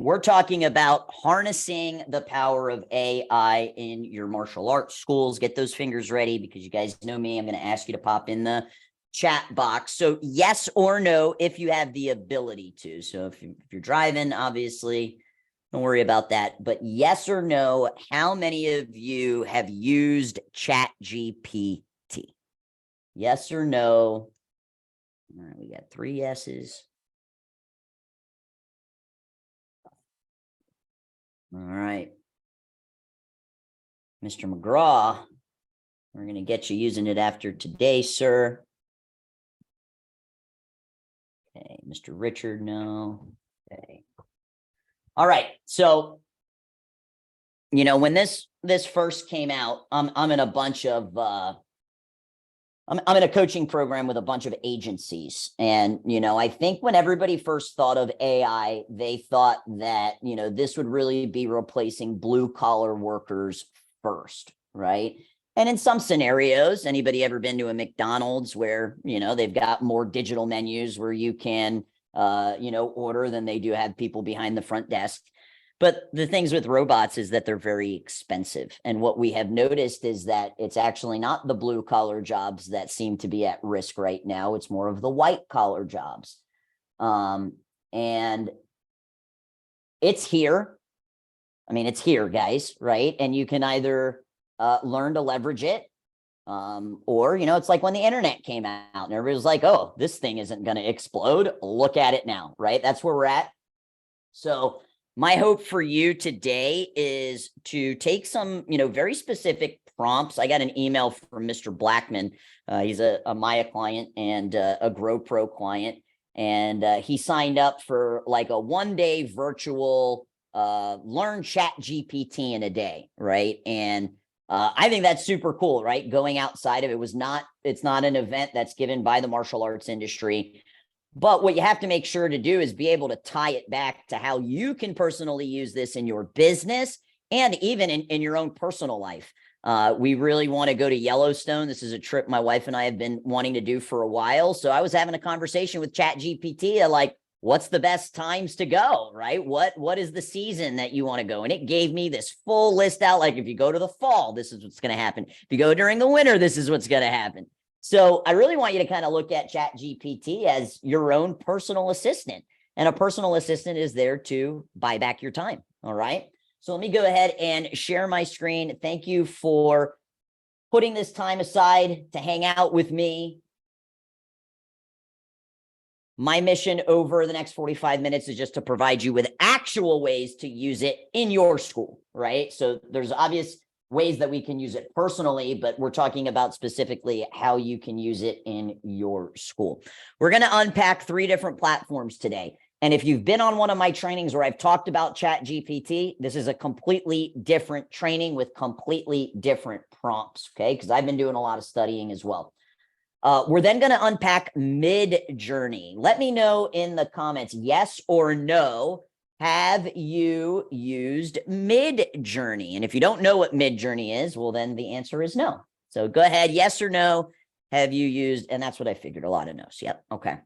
we're talking about harnessing the power of AI in your martial arts schools. Get those fingers ready because you guys know me. I'm going to ask you to pop in the chat box. So yes or no, if you have the ability to. So if you're driving, obviously, don't worry about that. But yes or no, how many of you have used ChatGPT? Yes or no? All right, we got 3 yeses. All right. Mr. McGraw, we're going to get you using it after today, sir. Okay, Mr. Richard, no. Okay. All right. So, you know, when this first came out, I'm in a bunch of I'm in a coaching program with a bunch of agencies. And, you know, I think when everybody first thought of AI, they thought that, you know, this would really be replacing blue collar workers first, right? And in some scenarios, anybody ever been to a McDonald's where, you know, they've got more digital menus where you can, you know, order than they do have people behind the front desk. But the things with robots is that they're very expensive. And what we have noticed is that it's actually not the blue collar jobs that seem to be at risk right now. It's more of the white collar jobs. And it's here. I mean, it's here, guys, right? And you can either learn to leverage it, or, you know, it's like when the internet came out and everybody was like, oh, this thing isn't going to explode. Look at it now, right? That's where we're at. So my hope for you today is to take some, you know, very specific prompts. I got an email from Mr. Blackman. He's a Maya client and a GrowPro client. And he signed up for like a 1-day virtual learn ChatGPT in a day, right? And I think that's super cool, right? Going outside of it it's not an event that's given by the martial arts industry. But what you have to make sure to do is be able to tie it back to how you can personally use this in your business and even in your own personal life. We really want to go to Yellowstone. This is a trip my wife and I have been wanting to do for a while. So I was having a conversation with ChatGPT, like, what's the best times to go, right? What is the season that you want to go? And it gave me this full list out. Like, if you go to the fall, this is what's going to happen. If you go during the winter, this is what's going to happen. So I really want you to kind of look at ChatGPT as your own personal assistant. And a personal assistant is there to buy back your time. All right. So let me go ahead and share my screen. Thank you for putting this time aside to hang out with me. My mission over the next 45 minutes is just to provide you with actual ways to use it in your school, right? So there's obvious ways that we can use it personally, but we're talking about specifically how you can use it in your school. We're going to unpack 3 different platforms today. And if you've been on one of my trainings where I've talked about ChatGPT, this is a completely different training with completely different prompts, okay? Because I've been doing a lot of studying as well. We're then going to unpack MIDJOURNEY. Let me know in the comments, yes or no. Have you used MIDJOURNEY? And if you don't know what MIDJOURNEY is, well, then the answer is no. So go ahead, yes or no. Have you used? And that's what I figured, a lot of no's. Yep. Okay.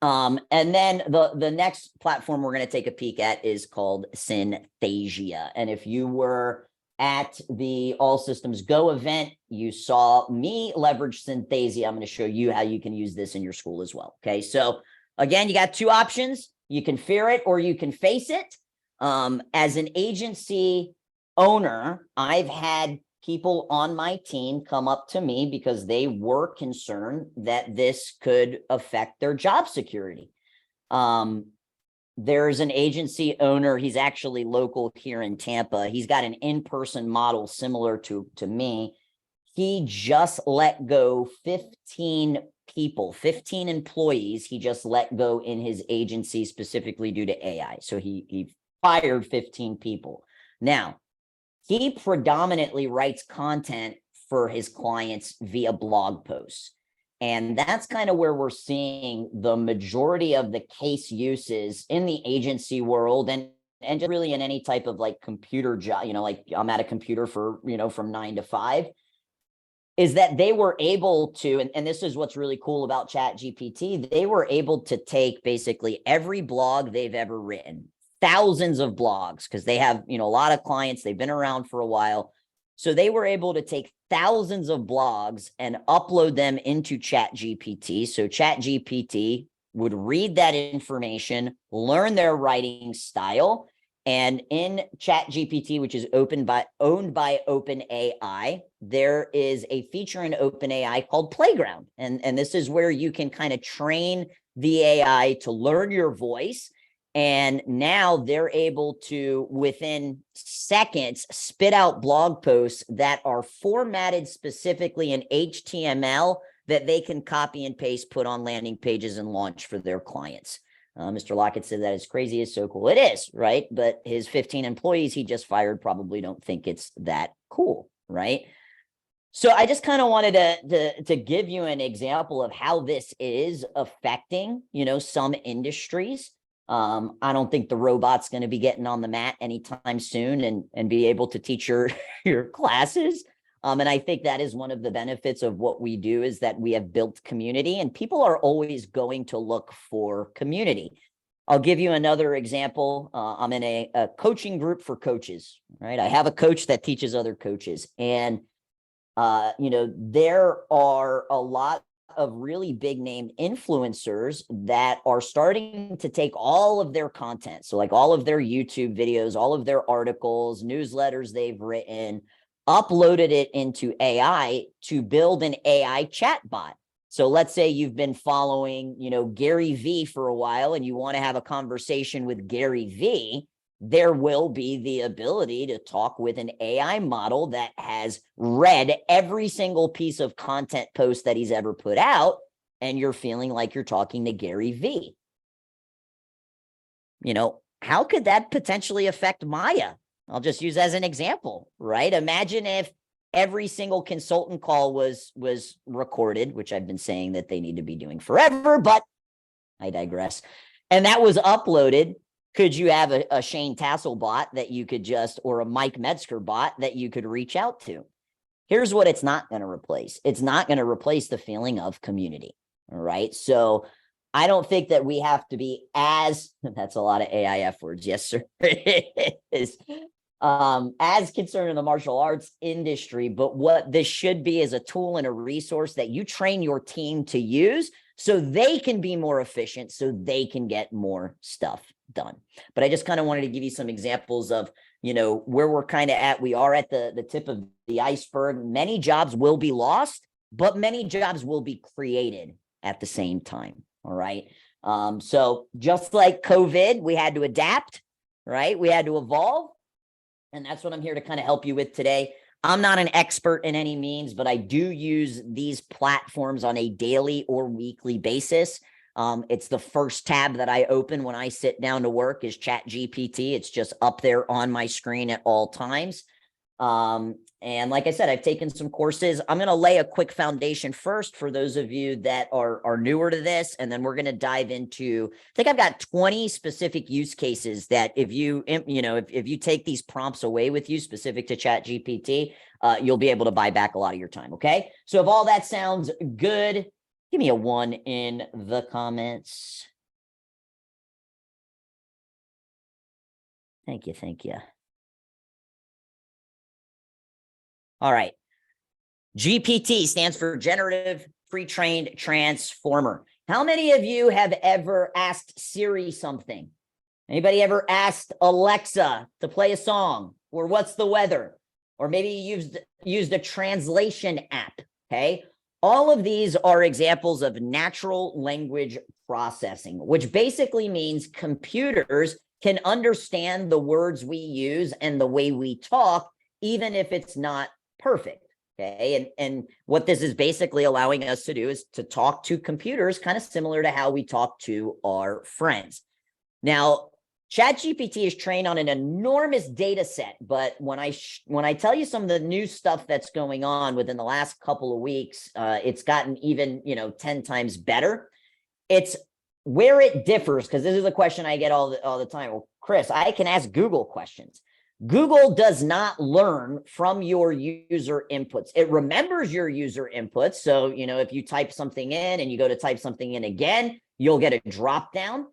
And then the next platform we're going to take a peek at is called SYNTHSIA. And if you were at the All Systems Go event, you saw me leverage SYNTHSIA. I'm going to show you how you can use this in your school as well. Okay. So again, you got 2 options. You can fear it or you can face it. As an agency owner, I've had people on my team come up to me because they were concerned that this could affect their job security. There's an agency owner. He's actually local here in Tampa. He's got an in-person model similar to me. He just let go 15 people, 15 employees. He just let go in his agency specifically due to AI. So he fired 15 people. Now, he predominantly writes content for his clients via blog posts. And that's kind of where we're seeing the majority of the case uses in the agency world and just really in any type of like computer job, you know, like I'm at a computer for, you know, from 9 to 5, is that they were able to, and this is what's really cool about ChatGPT, they were able to take basically every blog they've ever written, thousands of blogs because they have, a lot of clients. They've been around for a while. So they were able to take thousands of blogs and upload them into ChatGPT. So ChatGPT would read that information, learn their writing style. And in ChatGPT, which is owned by OpenAI, there is a feature in OpenAI called Playground. And this is where you can kind of train the AI to learn your voice. And now they're able to, within seconds, spit out blog posts that are formatted specifically in HTML that they can copy and paste, put on landing pages, and launch for their clients. Mr. Lockett said that is crazy. It's so cool. It is, right? But his 15 employees he just fired probably don't think it's that cool, right? So I just kind of wanted to give you an example of how this is affecting, some industries. I don't think the robot's going to be getting on the mat anytime soon and be able to teach your classes. And I think that is one of the benefits of what we do, is that we have built community, and people are always going to look for community. I'll give you another example. I'm in a coaching group for coaches, right? I have a coach that teaches other coaches, and there are a lot of really big name influencers that are starting to take all of their content. So like all of their YouTube videos, all of their articles, newsletters they've written, uploaded it into AI to build an AI chatbot. So let's say you've been following, Gary V for a while, and you want to have a conversation with Gary V. There will be the ability to talk with an AI model that has read every single piece of content post that he's ever put out, and you're feeling like you're talking to Gary V. How could that potentially affect Maya? I'll just use as an example, right? Imagine if every single consultant call was recorded, which I've been saying that they need to be doing forever, but I digress. And that was uploaded. Could you have a Shane Tassel bot that you could or a Mike Metzger bot that you could reach out to? Here's what it's not going to replace. It's not going to replace the feeling of community, all right? So I don't think that we have to be that's a lot of AIF words. Yes, sir. It is. As concerned in the martial arts industry, but what this should be is a tool and a resource that you train your team to use so they can be more efficient, so they can get more stuff done. But I just kind of wanted to give you some examples of, where we're kind of at. We are at the tip of the iceberg. Many jobs will be lost, but many jobs will be created at the same time. All right. So just like COVID, we had to adapt, right? We had to evolve. And that's what I'm here to kind of help you with today. I'm not an expert in any means, but I do use these platforms on a daily or weekly basis. It's the first tab that I open when I sit down to work is ChatGPT. It's just up there on my screen at all times. And like I said, I've taken some courses. I'm going to lay a quick foundation first for those of you that are newer to this. And then we're going to dive into, I think I've got 20 specific use cases that if you take these prompts away with you specific to ChatGPT, you'll be able to buy back a lot of your time. Okay. So if all that sounds good, give me a 1 in the comments. Thank you. Thank you. All right. GPT stands for Generative Pre-trained Transformer. How many of you have ever asked Siri something? Anybody ever asked Alexa to play a song? Or what's the weather? Or maybe you used a translation app, okay? All of these are examples of natural language processing, which basically means computers can understand the words we use and the way we talk, even if it's not perfect, okay? And what this is basically allowing us to do is to talk to computers kind of similar to how we talk to our friends. Now, ChatGPT is trained on an enormous data set, but when I tell you some of the new stuff that's going on within the last couple of weeks, it's gotten even 10 times better. It's where it differs, because this is a question I get all the time. Well, Chris, I can ask Google questions. Google does not learn from your user inputs. It remembers your user inputs. So, if you type something in and you go to type something in again, you'll get a drop down.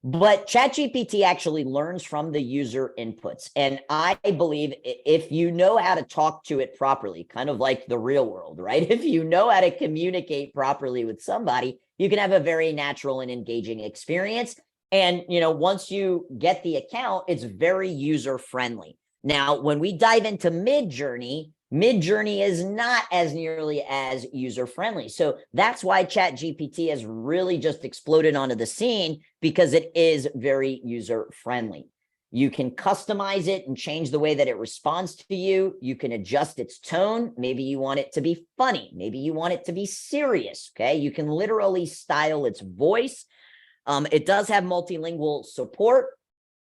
But ChatGPT actually learns from the user inputs. And I believe if you know how to talk to it properly, kind of like the real world, right? If you know how to communicate properly with somebody, you can have a very natural and engaging experience. And, once you get the account, it's very user friendly. Now, when we dive into MIDJOURNEY is not as nearly as user friendly. So that's why ChatGPT has really just exploded onto the scene, because it is very user friendly. You can customize it and change the way that it responds to you. You can adjust its tone. Maybe you want it to be funny. Maybe you want it to be serious. Okay. You can literally style its voice. It does have multilingual support.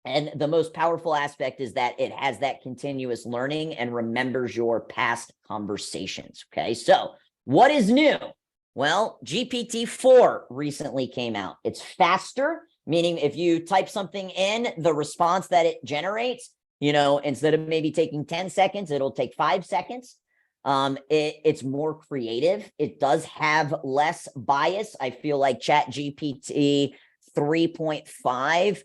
And the most powerful aspect is that it has that continuous learning and remembers your past conversations. Okay, so what is new? Well, GPT-4 recently came out. It's faster, meaning if you type something in, the response that it generates, instead of maybe taking 10 seconds, it'll take 5 seconds. It's more creative. It does have less bias. I feel like ChatGPT 3.5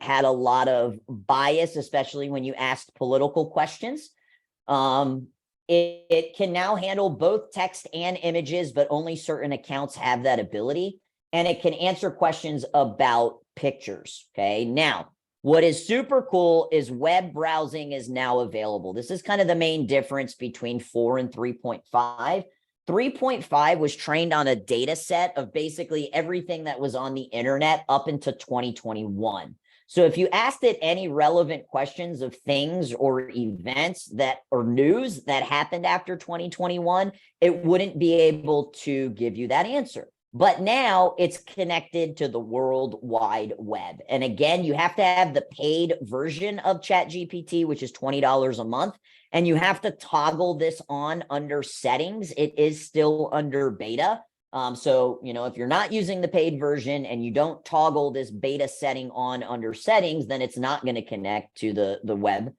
had a lot of bias, especially when you asked political questions. It can now handle both text and images, but only certain accounts have that ability. And it can answer questions about pictures. Okay. Now, what is super cool is web browsing is now available. This is kind of the main difference between 4 and 3.5. 3.5 was trained on a data set of basically everything that was on the internet up into 2021. So if you asked it any relevant questions of things or events that or news that happened after 2021, it wouldn't be able to give you that answer. But now it's connected to the World Wide Web. And again, you have to have the paid version of ChatGPT, which is $20 a month. And you have to toggle this on under settings. It is still under beta. So, if you're not using the paid version and you don't toggle this beta setting on under settings, then it's not going to connect to the web.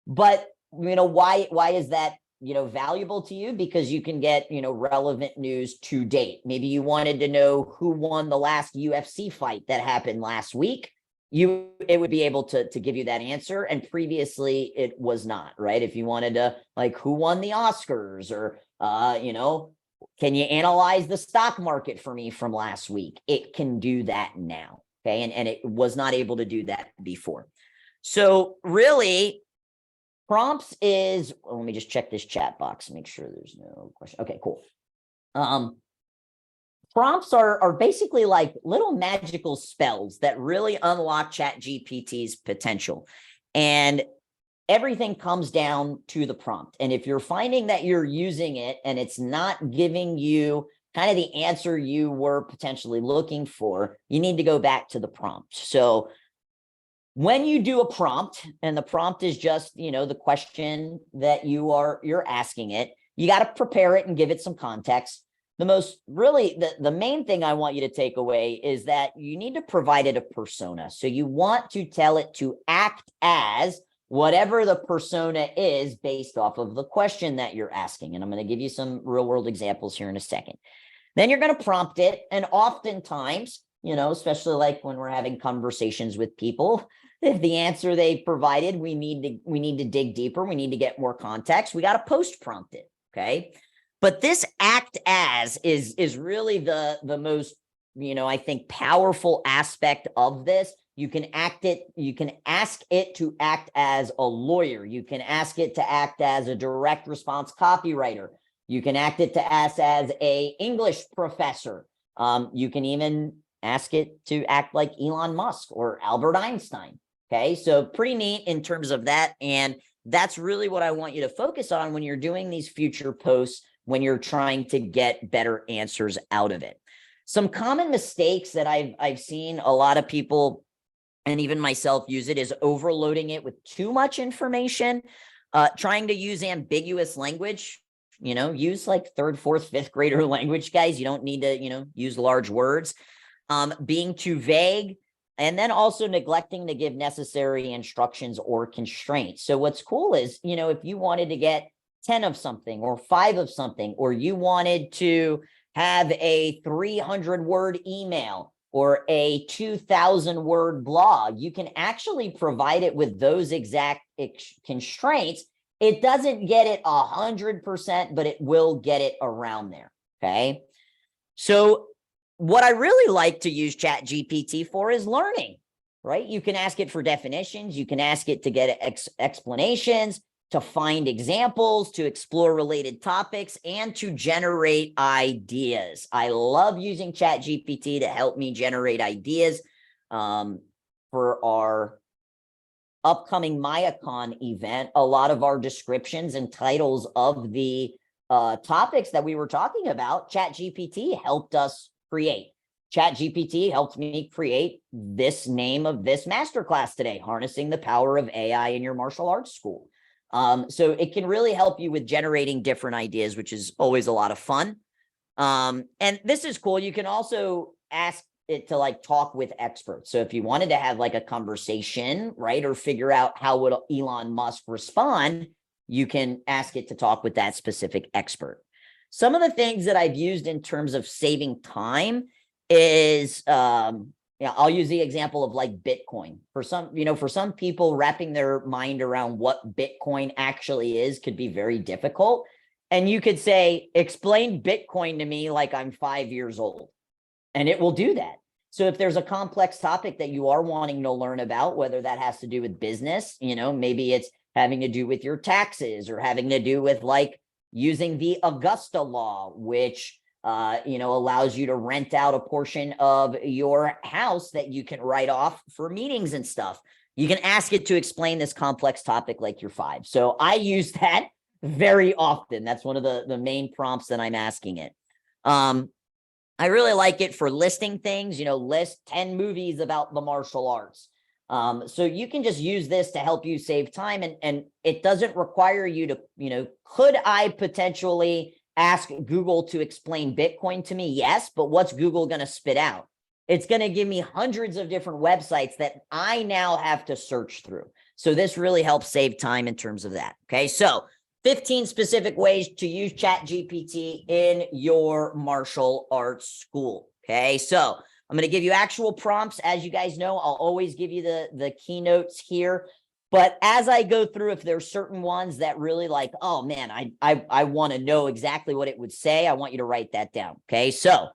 But, why is that, valuable to you? Because you can get, relevant news to date. Maybe you wanted to know who won the last UFC fight that happened last week. It would be able to give you that answer. And previously it was not, right? If you wanted to, like, who won the Oscars, or, can you analyze the stock market for me from last week? It can do that now. Okay. And it was not able to do that before. So really, prompts is, let me just check this chat box, make sure there's no question. Okay, cool. Prompts are basically like little magical spells that really unlock ChatGPT's potential. And everything comes down to the prompt. And if you're finding that you're using it and it's not giving you kind of the answer you were potentially looking for, you need to go back to the prompt. So when you do a prompt, and the prompt is just, the question that you're asking it, you got to prepare it and give it some context. The main thing I want you to take away is that you need to provide it a persona. So you want to tell it to act as whatever the persona is based off of the question that you're asking. And I'm going to give you some real world examples here in a second. Then you're going to prompt it. And oftentimes, especially like when we're having conversations with people, if the answer they provided, we need to dig deeper. We need to get more context. We got to post prompt it. Okay. But this act as is really the most, I think, powerful aspect of this. You can ask it to act as a lawyer. You can ask it to act as a direct response copywriter. You can act it to act as a English professor. You can even ask it to act like Elon Musk or Albert Einstein. Okay, so pretty neat in terms of that. And that's really what I want you to focus on when you're doing these future posts, when you're trying to get better answers out of it. Some common mistakes that I've seen a lot of people, and even myself, use it is overloading it with too much information, trying to use ambiguous language. Use like 3rd, 4th, 5th grader language, guys. You don't need to, use large words. Being too vague, and then also neglecting to give necessary instructions or constraints. So what's cool is, if you wanted to get 10 of something or 5 of something, or you wanted to have a 300-word email, or a 2,000 word blog, you can actually provide it with those exact constraints. It doesn't get it 100%, but it will get it around there. Okay. So what I really like to use ChatGPT for is learning, right? You can ask it for definitions. You can ask it to get explanations, to find examples, to explore related topics, and to generate ideas. I love using ChatGPT to help me generate ideas for our upcoming MyaCon event. A lot of our descriptions and titles of the topics that we were talking about, ChatGPT helped us create. ChatGPT helped me create this name of this masterclass today, Harnessing the Power of AI in Your Martial Arts School. So it can really help you with generating different ideas, which is always a lot of fun. And this is cool. You can also ask it to like talk with experts. So if you wanted to have like a conversation, right, or figure out how would Elon Musk respond, you can ask it to talk with that specific expert. Some of the things that I've used in terms of saving time is, I'll use the example of like Bitcoin. For some people, wrapping their mind around what Bitcoin actually is could be very difficult. And you could say, explain Bitcoin to me like I'm 5 years old, and it will do that. So if there's a complex topic that you are wanting to learn about, whether that has to do with business, maybe it's having to do with your taxes, or having to do with like using the Augusta law, which allows you to rent out a portion of your house that you can write off for meetings and stuff. You can ask it to explain this complex topic like you're 5. So I use that very often. That's one of the main prompts that I'm asking it. I really like it for listing things, list 10 movies about the martial arts. So you can just use this to help you save time, and it doesn't require you to, could I potentially ask Google to explain Bitcoin to me? Yes, but what's Google going to spit out? It's going to give me hundreds of different websites that I now have to search through. So this really helps save time in terms of that. Okay, so 15 specific ways to use ChatGPT in your martial arts school. Okay, so I'm going to give you actual prompts. As you guys know, I'll always give you the keynotes here. But as I go through, if there's certain ones that really like, oh man, I want to know exactly what it would say, I want you to write that down. Okay, so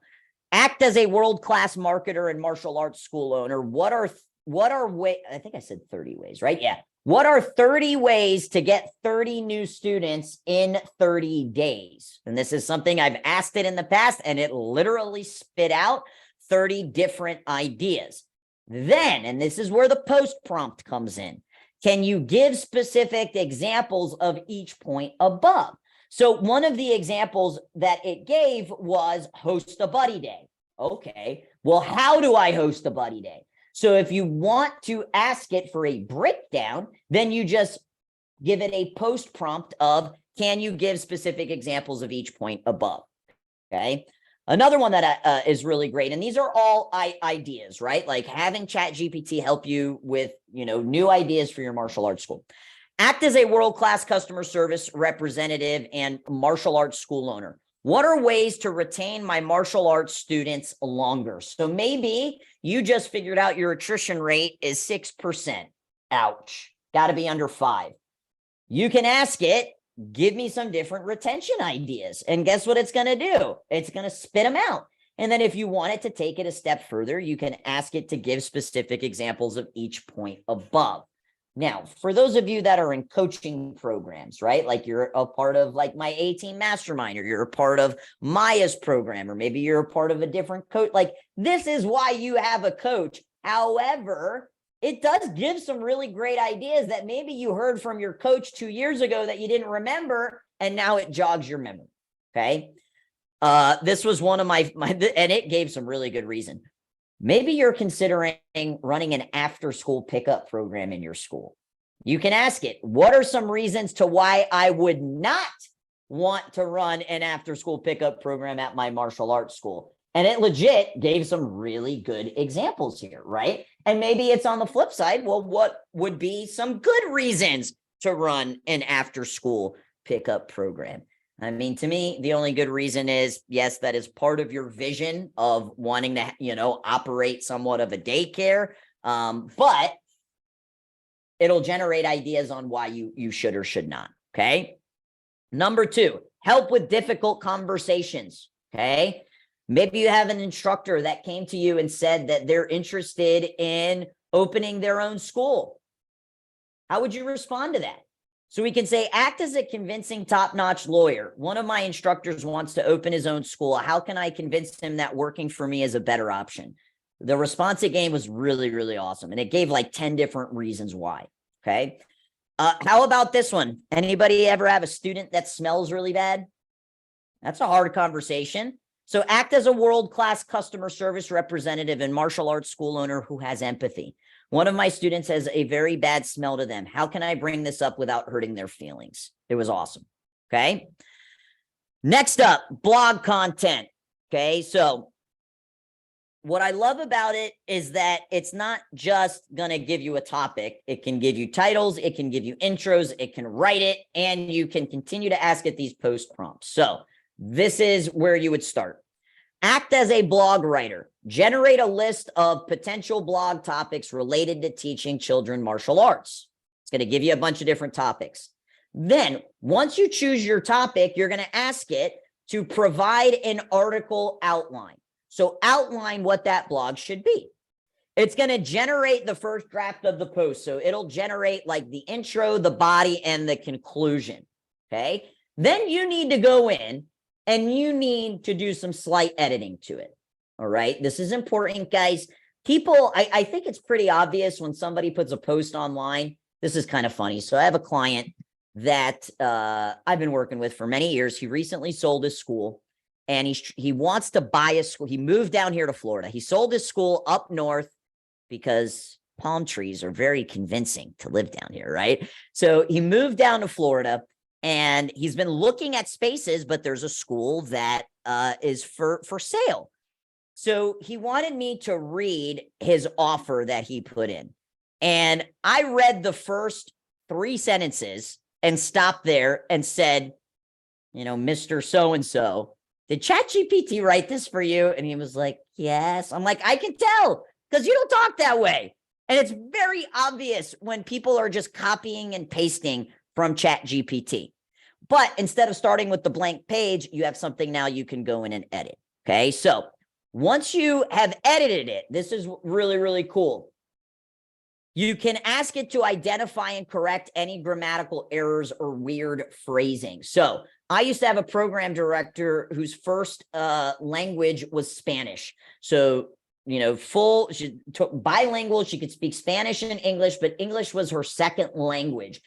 act as a world-class marketer and martial arts school owner. What are I think I said 30 ways, right? Yeah. What are 30 ways to get 30 new students in 30 days? And this is something I've asked it in the past, and it literally spit out 30 different ideas. Then, and this is where the post prompt comes in, can you give specific examples of each point above? So one of the examples that it gave was host a buddy day. Okay, well, how do I host a buddy day? So if you want to ask it for a breakdown, then you just give it a post prompt of, can you give specific examples of each point above? Okay. Another one that is really great, and these are all ideas, right? Like having ChatGPT help you with, new ideas for your martial arts school. Act as a world-class customer service representative and martial arts school owner. What are ways to retain my martial arts students longer? So maybe you just figured out your attrition rate is 6%. Ouch. Got to be under 5. You can ask it, give me some different retention ideas. And guess what it's going to do? It's going to spit them out. And then if you want it to take it a step further, you can ask it to give specific examples of each point above. Now, for those of you that are in coaching programs, right? Like you're a part of like my A-Team Mastermind, or you're a part of Maya's program, or maybe you're a part of a different coach. Like this is why you have a coach. However, it does give some really great ideas that maybe you heard from your coach 2 years ago that you didn't remember, and now it jogs your memory. Okay. This was one of my, and it gave some really good reason. Maybe you're considering running an after-school pickup program in your school. You can ask it, what are some reasons to why I would not want to run an after-school pickup program at my martial arts school? And it legit gave some really good examples here, right? And maybe it's on the flip side. Well, what would be some good reasons to run an after-school pickup program? I mean, to me, the only good reason is, yes, that is part of your vision of wanting to, operate somewhat of a daycare. But it'll generate ideas on why you should or should not. Okay. Number 2, help with difficult conversations. Okay. Maybe you have an instructor that came to you and said that they're interested in opening their own school. How would you respond to that? So we can say, act as a convincing top-notch lawyer. One of my instructors wants to open his own school. How can I convince him that working for me is a better option? The response it gave was really, really awesome. And it gave like 10 different reasons why. Okay. How about this one? Anybody ever have a student that smells really bad? That's a hard conversation. So act as a world-class customer service representative and martial arts school owner who has empathy. One of my students has a very bad smell to them. How can I bring this up without hurting their feelings? It was awesome. Okay. Next up, blog content. Okay. So what I love about it is that it's not just going to give you a topic. It can give you titles. It can give you intros. It can write it. And you can continue to ask it these post prompts. So this is where you would start. Act as a blog writer. Generate a list of potential blog topics related to teaching children martial arts. It's going to give you a bunch of different topics. Then, once you choose your topic, you're going to ask it to provide an article outline. So outline what that blog should be. It's going to generate the first draft of the post. So it'll generate like the intro, the body, and the conclusion. Okay. Then you need to go in and you need to do some slight editing to it. All right. This is important, guys. People, I think it's pretty obvious when somebody puts a post online. This is kind of funny. So I have a client that I've been working with for many years. He recently sold his school and he wants to buy a school. He moved down here to Florida. He sold his school up north because palm trees are very convincing to live down here, right? So he moved down to Florida and he's been looking at spaces, but there's a school that is for sale. So he wanted me to read his offer that he put in. And I read the first 3 sentences and stopped there and said, Mr. So-and-so, did ChatGPT write this for you? And he was like, yes. I'm like, I can tell because you don't talk that way. And it's very obvious when people are just copying and pasting from ChatGPT. But instead of starting with the blank page, you have something now you can go in and edit. Okay. So once you have edited it, this is really, really cool. You can ask it to identify and correct any grammatical errors or weird phrasing. So I used to have a program director whose first language was Spanish. So, bilingual, she could speak Spanish and English, but English was her second language.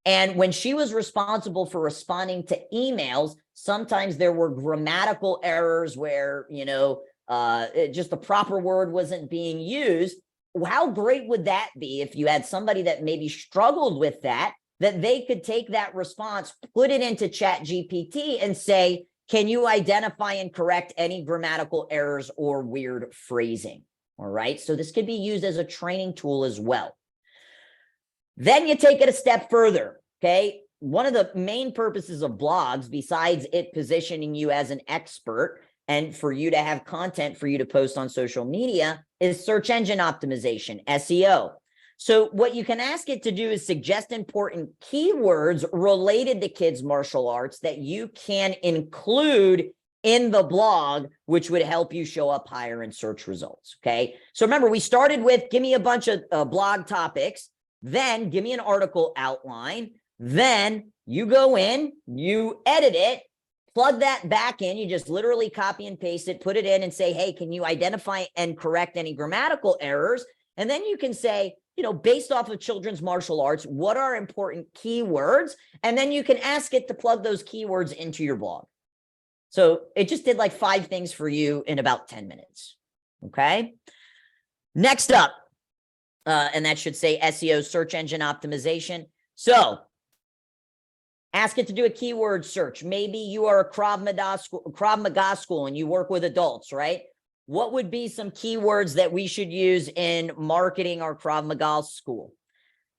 And when she was responsible for responding to emails, sometimes there were grammatical errors where, just the proper word wasn't being used. How great would that be if you had somebody that maybe struggled with that they could take that response, put it into ChatGPT and say, can you identify and correct any grammatical errors or weird phrasing? All right. So this could be used as a training tool as well. Then you take it a step further. Okay. One of the main purposes of blogs, besides it positioning you as an expert and for you to have content for you to post on social media, is search engine optimization, SEO. So what you can ask it to do is suggest important keywords related to kids' martial arts that you can include in the blog, which would help you show up higher in search results. Okay. So remember, we started with give me a bunch of blog topics, then give me an article outline. Then you go in, you edit it, plug that back in. You just literally copy and paste it, put it in and say, hey, can you identify and correct any grammatical errors? And then you can say, based off of children's martial arts, what are important keywords? And then you can ask it to plug those keywords into your blog. So it just did like 5 things for you in about 10 minutes. Okay. Next up, and that should say SEO, search engine optimization. So ask it to do a keyword search. Maybe you are a Krav Maga school and you work with adults, right? What would be some keywords that we should use in marketing our Krav Maga school?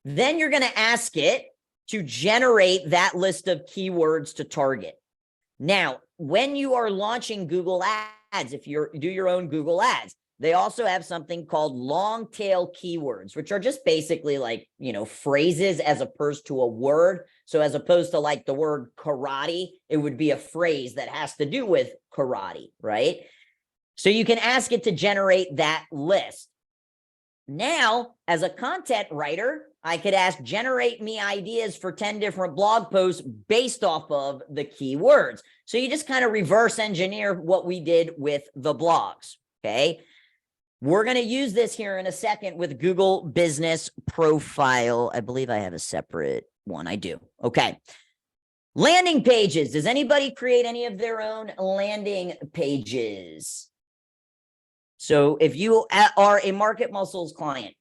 Then you're going to ask it to generate that list of keywords to target. Now, when you are launching Google Ads, if you do your own Google Ads, they also have something called long tail keywords, which are just basically like, phrases as opposed to a word. So as opposed to like the word karate, it would be a phrase that has to do with karate, right? So you can ask it to generate that list. Now, as a content writer, I could ask, generate me ideas for 10 different blog posts based off of the keywords. So you just kind of reverse engineer what we did with the blogs, okay? We're going to use this here in a second with Google Business Profile. I believe I have a separate one. I do. Okay. Landing pages. Does anybody create any of their own landing pages? So if you are a Market Muscles client,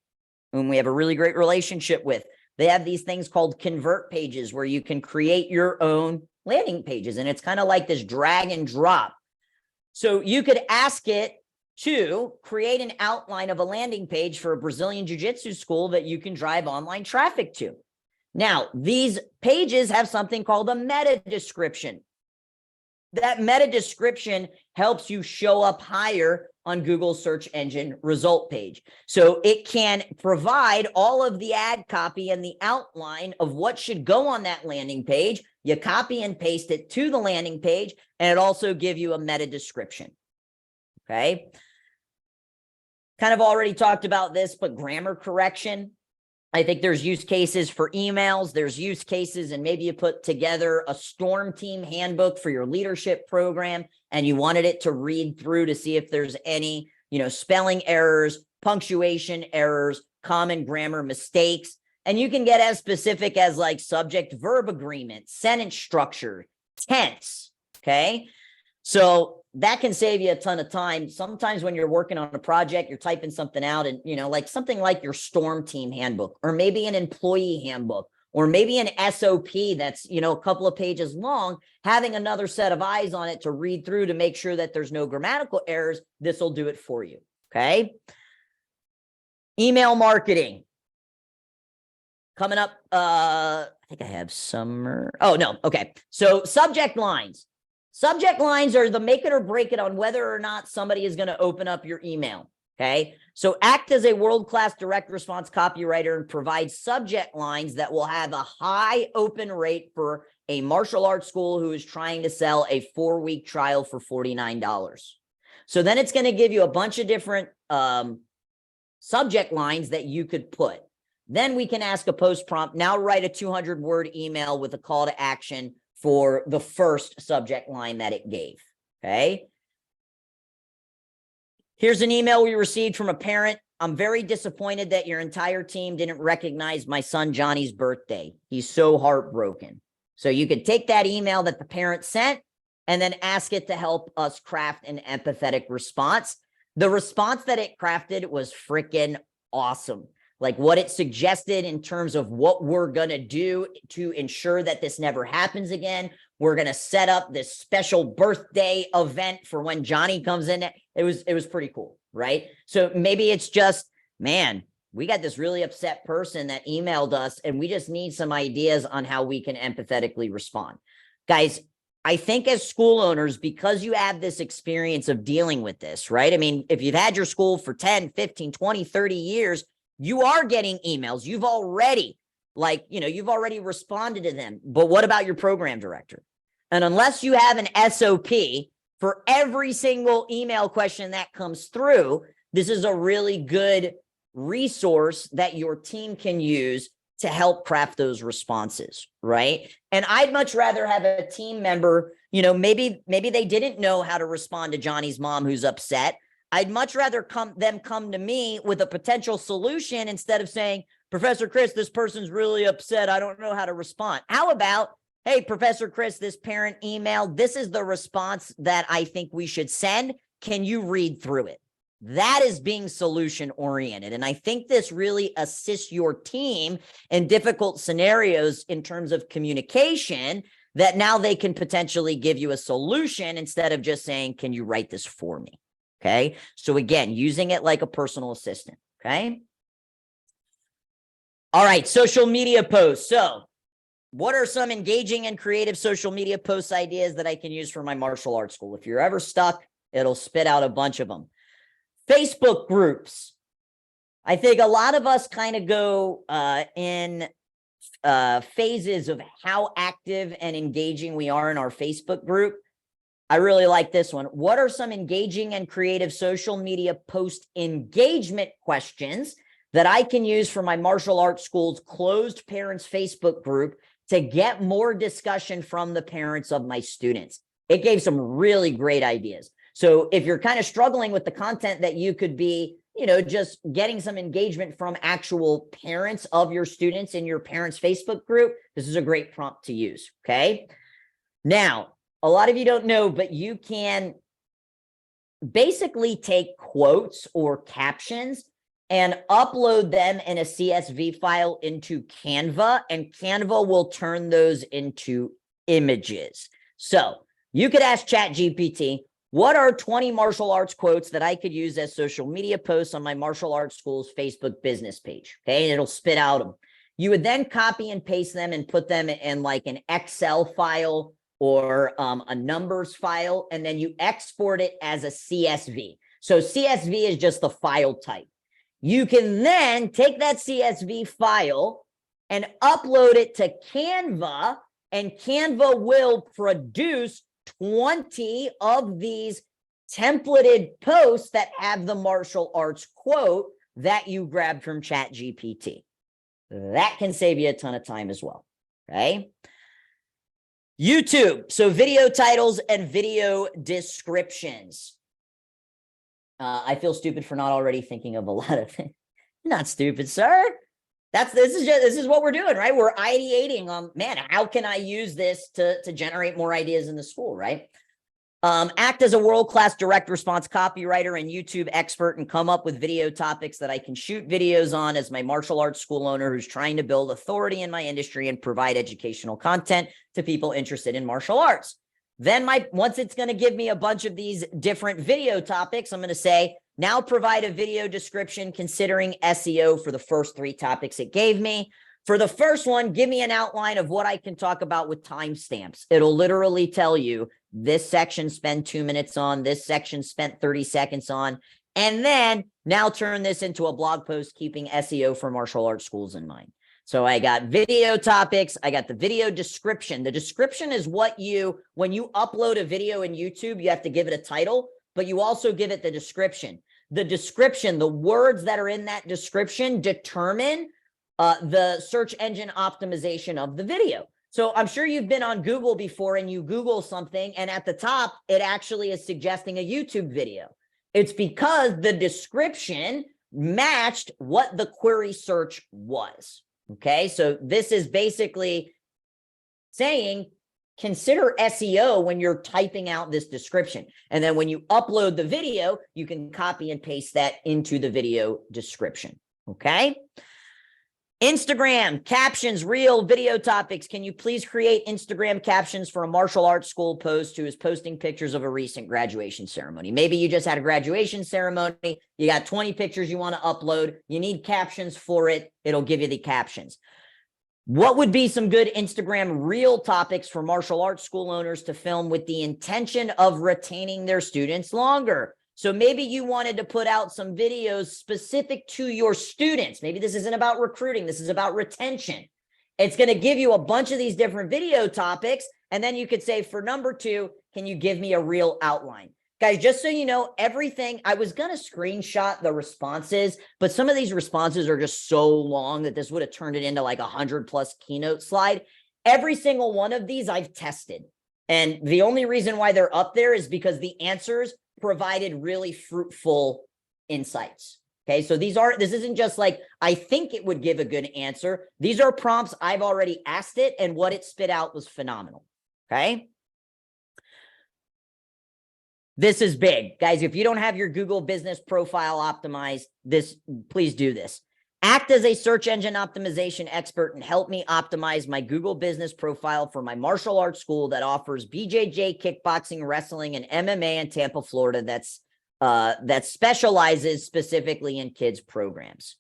whom we have a really great relationship with, they have these things called convert pages where you can create your own landing pages. And it's kind of like this drag and drop. So you could ask it to create an outline of a landing page for a Brazilian Jiu-Jitsu school that you can drive online traffic to. Now, these pages have something called a meta description. That meta description helps you show up higher on Google search engine result page. So it can provide all of the ad copy and the outline of what should go on that landing page. You copy and paste it to the landing page, and it also gives you a meta description. Okay. Kind of already talked about this, but grammar correction. I think there's use cases for emails. There's use cases, and maybe you put together a storm team handbook for your leadership program, and you wanted it to read through to see if there's any, spelling errors, punctuation errors, common grammar mistakes. And you can get as specific as like subject verb agreement, sentence structure, tense. Okay. So that can save you a ton of time. Sometimes when you're working on a project, you're typing something out and, like something like your storm team handbook, or maybe an employee handbook, or maybe an SOP that's, a couple of pages long, having another set of eyes on it to read through to make sure that there's no grammatical errors. This will do it for you. Okay. Email marketing. Coming up, I think I have summer. Oh, no. Okay. So subject lines. Subject lines are the make it or break it on whether or not somebody is going to open up your email. Okay. So act as a world-class direct response copywriter and provide subject lines that will have a high open rate for a martial arts school who is trying to sell a 4-week trial for $49. So then it's going to give you a bunch of different subject lines that you could put. Then we can ask a post prompt. Now write a 200-word email with a call to action for the first subject line that it gave. Okay. Here's an email we received from a parent. I'm very disappointed that your entire team didn't recognize my son Johnny's birthday. He's so heartbroken. So you could take that email that the parent sent and then ask it to help us craft an empathetic response. The response that it crafted was freaking awesome. Like what it suggested in terms of what we're going to do to ensure that this never happens again. We're going to set up this special birthday event for when Johnny comes in. It was pretty cool, right? So maybe it's just, man, we got this really upset person that emailed us and we just need some ideas on how we can empathetically respond. Guys, I think as school owners, because you have this experience of dealing with this, right? I mean, if you've had your school for 10, 15, 20, 30 years, you are getting emails. You've already responded to them. But what about your program director? And unless you have an SOP for every single email question that comes through, this is a really good resource that your team can use to help craft those responses, right? And I'd much rather have a team member, maybe they didn't know how to respond to Johnny's mom who's upset. I'd much rather them come to me with a potential solution instead of saying, Professor Chris, this person's really upset. I don't know how to respond. How about, hey, Professor Chris, this parent emailed. This is the response that I think we should send. Can you read through it? That is being solution oriented. And I think this really assists your team in difficult scenarios in terms of communication, that now they can potentially give you a solution instead of just saying, can you write this for me? Okay. So again, using it like a personal assistant. Okay. All right. Social media posts. So what are some engaging and creative social media post ideas that I can use for my martial arts school? If you're ever stuck, it'll spit out a bunch of them. Facebook groups. I think a lot of us kind of go in phases of how active and engaging we are in our Facebook group. I really like this one. What are some engaging and creative social media post engagement questions that I can use for my martial arts school's closed parents Facebook group to get more discussion from the parents of my students? It gave some really great ideas. So if you're kind of struggling with the content that you could be, just getting some engagement from actual parents of your students in your parents' Facebook group, this is a great prompt to use, okay? Now, a lot of you don't know, but you can basically take quotes or captions and upload them in a CSV file into Canva, and Canva will turn those into images. So you could ask ChatGPT, what are 20 martial arts quotes that I could use as social media posts on my martial arts school's Facebook business page? Okay, and it'll spit out them. You would then copy and paste them and put them in like an Excel file or a numbers file, and then you export it as a CSV. So CSV is just the file type. You can then take that CSV file and upload it to Canva, and Canva will produce 20 of these templated posts that have the martial arts quote that you grabbed from ChatGPT. That can save you a ton of time as well, okay? YouTube, so video titles and video descriptions. I feel stupid for not already thinking of a lot of things. Not stupid, sir. This is what we're doing, right? We're ideating on, man, how can I use this to generate more ideas in the school, right? Act as a world-class direct response copywriter and YouTube expert and come up with video topics that I can shoot videos on as my martial arts school owner who's trying to build authority in my industry and provide educational content to people interested in martial arts. Then once it's going to give me a bunch of these different video topics, I'm going to say, now provide a video description considering SEO for the first 3 topics it gave me. For the first one, give me an outline of what I can talk about with timestamps. It'll literally tell you this section spent 2 minutes on, this section spent 30 seconds on, and then now turn this into a blog post keeping SEO for martial arts schools in mind. So I got video topics, I got the video description. The description is when you upload a video in YouTube, you have to give it a title, but you also give it the description. The description, the words that are in that description determine the search engine optimization of the video. So I'm sure you've been on Google before and you Google something and at the top, it actually is suggesting a YouTube video. It's because the description matched what the query search was. Okay, so this is basically saying, consider SEO when you're typing out this description. And then when you upload the video, you can copy and paste that into the video description. Okay. Instagram, captions, reel, video topics. Can you please create Instagram captions for a martial arts school post who is posting pictures of a recent graduation ceremony? Maybe you just had a graduation ceremony. You got 20 pictures you want to upload. You need captions for it. It'll give you the captions. What would be some good Instagram reel topics for martial arts school owners to film with the intention of retaining their students longer? So maybe you wanted to put out some videos specific to your students. Maybe this isn't about recruiting. This is about retention. It's going to give you a bunch of these different video topics. And then you could say, for number 2, can you give me a reel outline? Guys, just so you know, everything, I was going to screenshot the responses, but some of these responses are just so long that this would have turned it into like 100+ keynote slide. Every single one of these I've tested. And the only reason why they're up there is because the answers provided really fruitful insights. Okay, so this isn't just like, I think it would give a good answer. These are prompts I've already asked it, and what it spit out was phenomenal. Okay. This is big. Guys, if you don't have your Google business profile optimized, please do this. Act as a search engine optimization expert and help me optimize my Google business profile for my martial arts school that offers BJJ, kickboxing, wrestling, and MMA in Tampa, Florida. That specializes specifically in kids programs.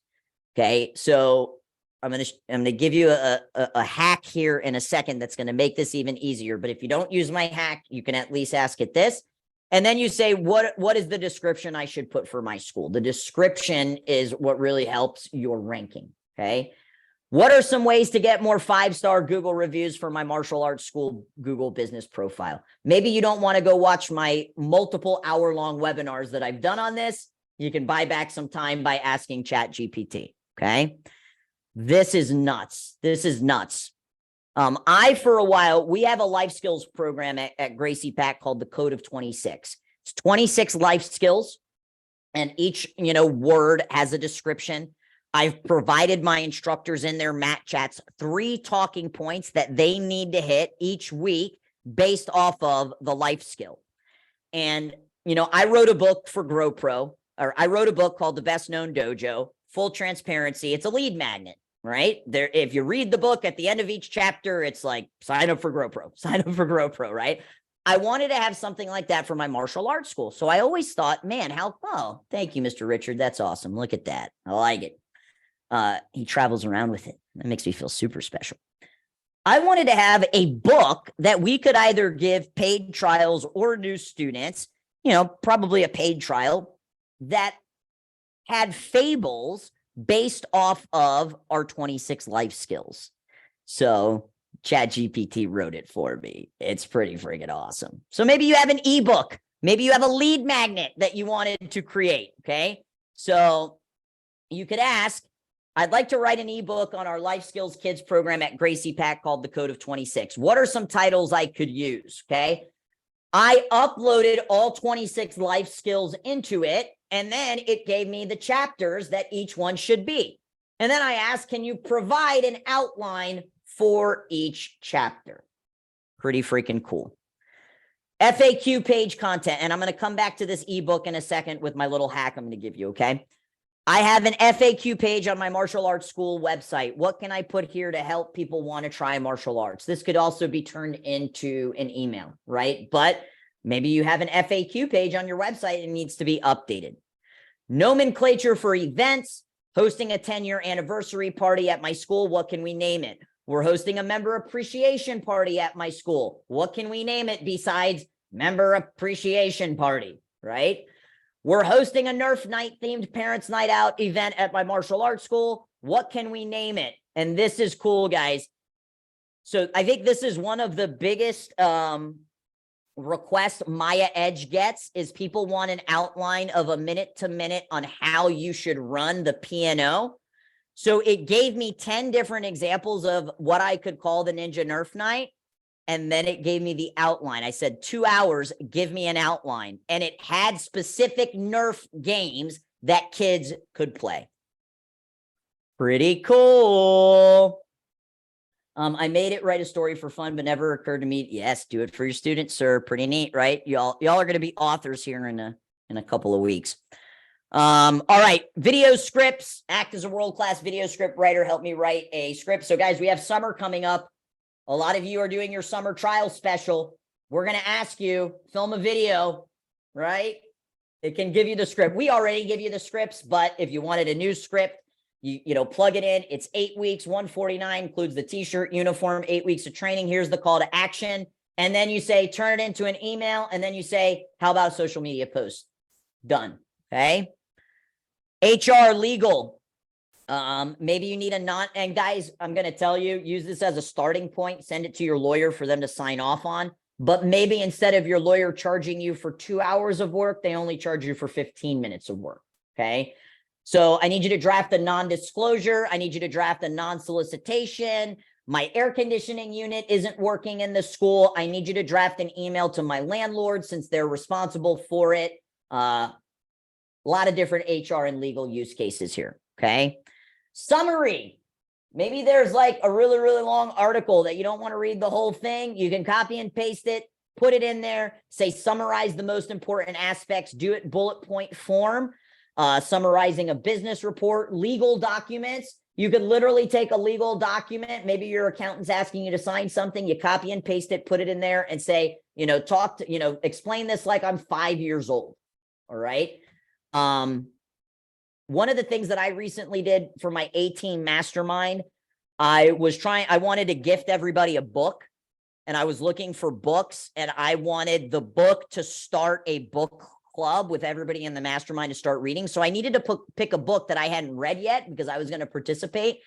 Okay, so I'm gonna give you a hack here in a second that's gonna make this even easier. But if you don't use my hack, you can at least ask it this. And then you say, what is the description I should put for my school? The description is what really helps your ranking, okay? What are some ways to get more 5-star Google reviews for my martial arts school Google business profile? Maybe you don't want to go watch my multiple hour-long webinars that I've done on this. You can buy back some time by asking ChatGPT, okay? This is nuts. This is nuts. For a while, we have a life skills program at Gracie Pack called the Code of 26. It's 26 life skills, and each, word has a description. I've provided my instructors in their mat chats 3 talking points that they need to hit each week based off of the life skill. And, I wrote a book for GrowPro, or I wrote a book called The Best Known Dojo. Full transparency. It's a lead magnet, right? There, if you read the book at the end of each chapter, it's like, sign up for GrowPro, sign up for GrowPro, right? I wanted to have something like that for my martial arts school. So I always thought, man, thank you, Mr. Richard. That's awesome. Look at that. I like it. He travels around with it. That makes me feel super special. I wanted to have a book that we could either give paid trials or new students, probably a paid trial that had fables based off of our 26 life skills. So ChatGPT wrote it for me. It's pretty freaking awesome. So maybe you have an ebook. Maybe you have a lead magnet that you wanted to create, okay? So you could ask, I'd like to write an ebook on our Life Skills Kids program at Gracie Pack called The Code of 26. What are some titles I could use? Okay. I uploaded all 26 life skills into it, and then it gave me the chapters that each one should be. And then I asked, can you provide an outline for each chapter? Pretty freaking cool. FAQ page content. And I'm going to come back to this ebook in a second with my little hack I'm going to give you. Okay. I have an FAQ page on my martial arts school website. What can I put here to help people want to try martial arts? This could also be turned into an email, right? But maybe you have an FAQ page on your website and it needs to be updated. Nomenclature for events, hosting a 10-year anniversary party at my school. What can we name it? We're hosting a member appreciation party at my school. What can we name it besides member appreciation party, right? We're hosting a Nerf night themed parents night out event at my martial arts school. What can we name it? And this is cool, guys. So I think this is one of the biggest requests Maya Edge gets is people want an outline of a minute to minute on how you should run the P&O. So it gave me 10 different examples of what I could call the Ninja Nerf night. And then it gave me the outline. I said 2 hours, give me an outline. And it had specific Nerf games that kids could play. Pretty cool. I made it write a story for fun, but never occurred to me. Yes, do it for your students, sir. Pretty neat, right? Y'all are going to be authors here in a couple of weeks. All right, video scripts. Act as a world-class video script writer. Help me write a script. So guys, we have summer coming up. A lot of you are doing your summer trial special. We're going to ask you, film a video, right? It can give you the script. We already give you the scripts, but if you wanted a new script, you plug it in. It's 8 weeks, $149, includes the t-shirt, uniform, 8 weeks of training. Here's the call to action. And then you say, turn it into an email. And then you say, how about a social media post? Done. Okay. HR, legal. Maybe you need and guys, I'm going to tell you, use this as a starting point, send it to your lawyer for them to sign off on, but maybe instead of your lawyer charging you for 2 hours of work, they only charge you for 15 minutes of work. Okay. So I need you to draft a non-disclosure. I need you to draft a non-solicitation. My air conditioning unit isn't working in the school. I need you to draft an email to my landlord since they're responsible for it. A lot of different HR and legal use cases here. Okay. Summary. Maybe there's like a really, really long article that you don't want to read the whole thing. You can copy and paste it, put it in there, say summarize the most important aspects, do it bullet point form, summarizing a business report, legal documents. You could literally take a legal document. Maybe your accountant's asking you to sign something. You copy and paste it, put it in there and say, explain this like I'm 5 years old. All right. one of the things that I recently did for my 18 mastermind, I wanted to gift everybody a book, and I was looking for books, and I wanted the book to start a book club with everybody in the mastermind to start reading. So I needed to pick a book that I hadn't read yet because I was going to participate.